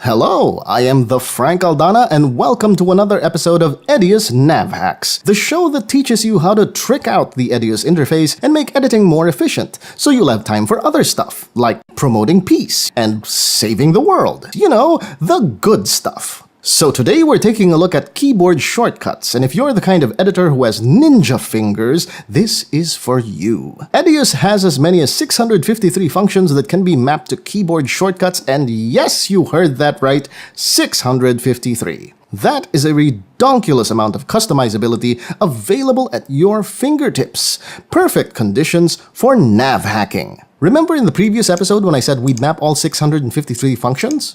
Hello, I am the Frank Aldana and welcome to another episode of Edius Nav Hacks, the show that teaches you how to trick out the Edius interface and make editing more efficient, so you'll have time for other stuff, like promoting peace and saving the world. You know, the good stuff. So today we're taking a look at keyboard shortcuts, and if you're the kind of editor who has ninja fingers, this is for you. Edius has as many as 653 functions that can be mapped to keyboard shortcuts, and yes, you heard that right, 653. That is a redonkulous amount of customizability available at your fingertips. Perfect conditions for nav hacking. Remember in the previous episode when I said we'd map all 653 functions?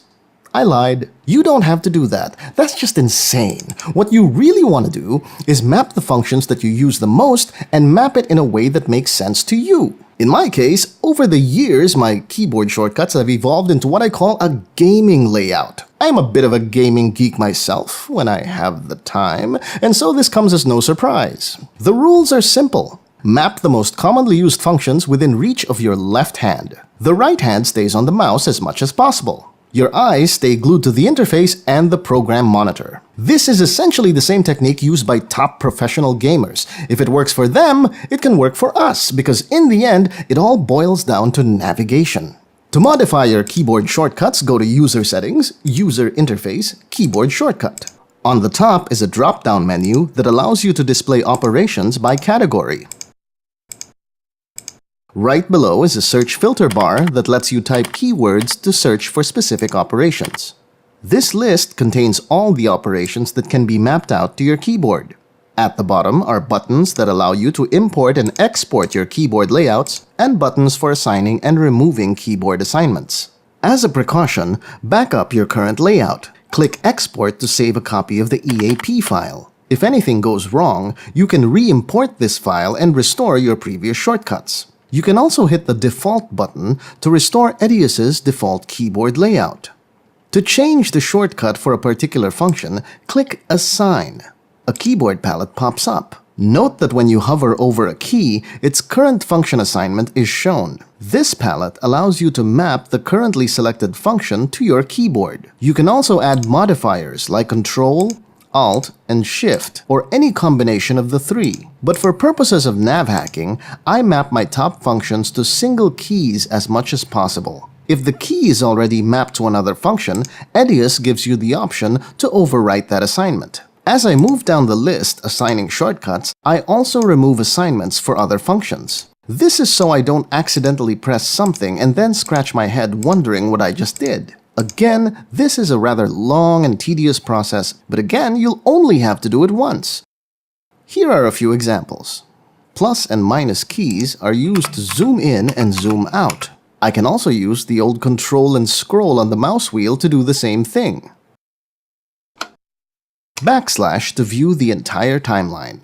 I lied. You don't have to do that. That's just insane. What you really want to do is map the functions that you use the most and map it in a way that makes sense to you. In my case, over the years, my keyboard shortcuts have evolved into what I call a gaming layout. I'm a bit of a gaming geek myself, when I have the time, and so this comes as no surprise. The rules are simple. Map the most commonly used functions within reach of your left hand. The right hand stays on the mouse as much as possible. Your eyes stay glued to the interface and the program monitor. This is essentially the same technique used by top professional gamers. If it works for them, it can work for us, because in the end, it all boils down to navigation. To modify your keyboard shortcuts, go to User Settings, User Interface, Keyboard Shortcut. On the top is a drop-down menu that allows you to display operations by category. Right below is a search filter bar that lets you type keywords to search for specific operations. This list contains all the operations that can be mapped out to your keyboard. At the bottom are buttons that allow you to import and export your keyboard layouts and buttons for assigning and removing keyboard assignments. As a precaution, back up your current layout. Click Export to save a copy of the EAP file. If anything goes wrong, you can re-import this file and restore your previous shortcuts. You can also hit the Default button to restore Edius's default keyboard layout. To change the shortcut for a particular function, click Assign. A keyboard palette pops up. Note that when you hover over a key, its current function assignment is shown. This palette allows you to map the currently selected function to your keyboard. You can also add modifiers like Control, Alt, and Shift, or any combination of the three. But for purposes of nav hacking, I map my top functions to single keys as much as possible. If the key is already mapped to another function, Edius gives you the option to overwrite that assignment. As I move down the list assigning shortcuts, I also remove assignments for other functions. This is so I don't accidentally press something and then scratch my head wondering what I just did. Again, this is a rather long and tedious process, but again, you'll only have to do it once. Here are a few examples. Plus and minus keys are used to zoom in and zoom out. I can also use the old Control and Scroll on the mouse wheel to do the same thing. Backslash to view the entire timeline.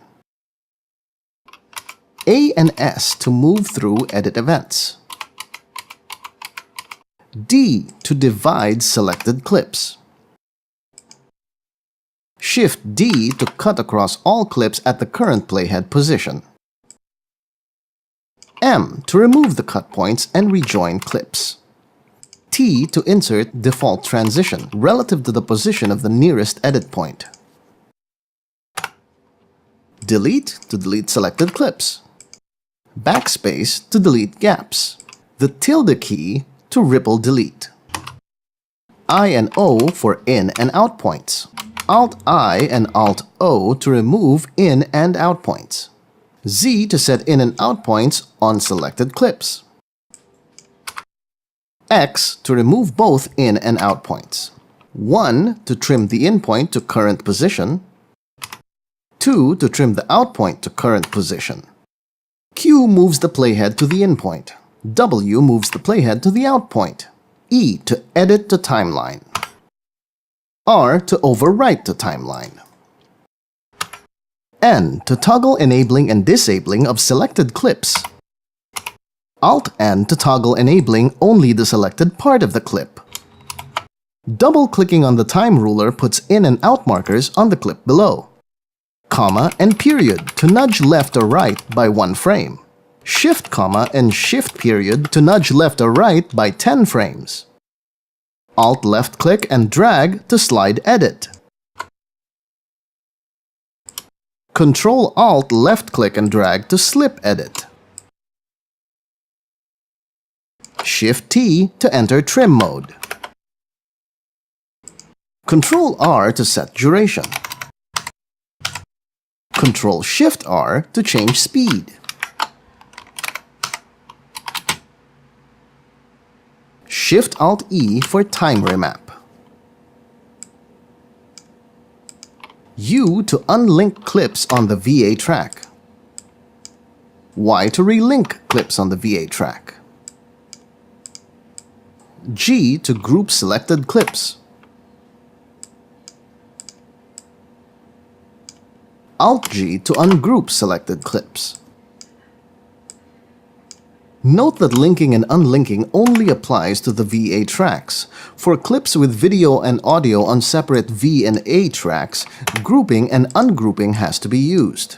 A and S to move through edit events. D to divide selected clips. Shift D to cut across all clips at the current playhead position. M to remove the cut points and rejoin clips. T to insert default transition relative to the position of the nearest edit point. Delete to delete selected clips. Backspace to delete gaps. The tilde key to ripple delete. I and O for in and out points. Alt-I and Alt-O to remove in and out points. Z to set in and out points on selected clips. X to remove both in and out points. 1 to trim the in point to current position. 2 to trim the out point to current position. Q moves the playhead to the in point. W moves the playhead to the out point. E to edit the timeline. R to overwrite the timeline. N to toggle enabling and disabling of selected clips. Alt-N to toggle enabling only the selected part of the clip. Double-clicking on the time ruler puts in and out markers on the clip below. comma, and period to nudge left or right by 1 frame. Shift comma and shift period to nudge left or right by 10 frames. Alt left click and drag to slide edit. Control Alt left click and drag to slip edit. Shift T to enter trim mode. Control R to set duration. Control Shift R to change speed. Shift Alt E for time remap. U to unlink clips on the VA track. Y to relink clips on the VA track. G to group selected clips. Alt-G to ungroup selected clips. Note that linking and unlinking only applies to the VA tracks. For clips with video and audio on separate V and A tracks, grouping and ungrouping has to be used.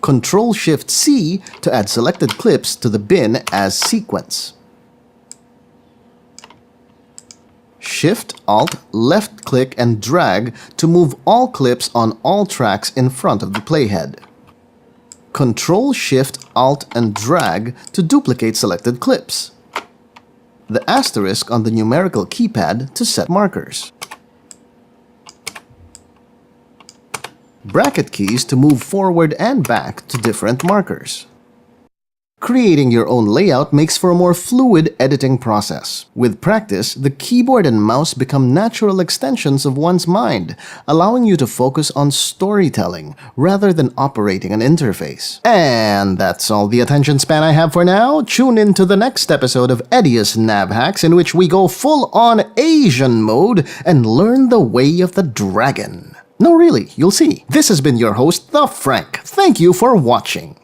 Control-Shift-C to add selected clips to the bin as sequence. Shift, Alt, left click and drag to move all clips on all tracks in front of the playhead. Control, Shift, Alt and drag to duplicate selected clips. The asterisk on the numerical keypad to set markers. Bracket keys to move forward and back to different markers. Creating your own layout makes for a more fluid editing process. With practice, the keyboard and mouse become natural extensions of one's mind, allowing you to focus on storytelling rather than operating an interface. And that's all the attention span I have for now. Tune in to the next episode of Edius Nav Hacks, in which we go full-on Asian mode and learn the way of the dragon. No, really, you'll see. This has been your host, The Frank. Thank you for watching.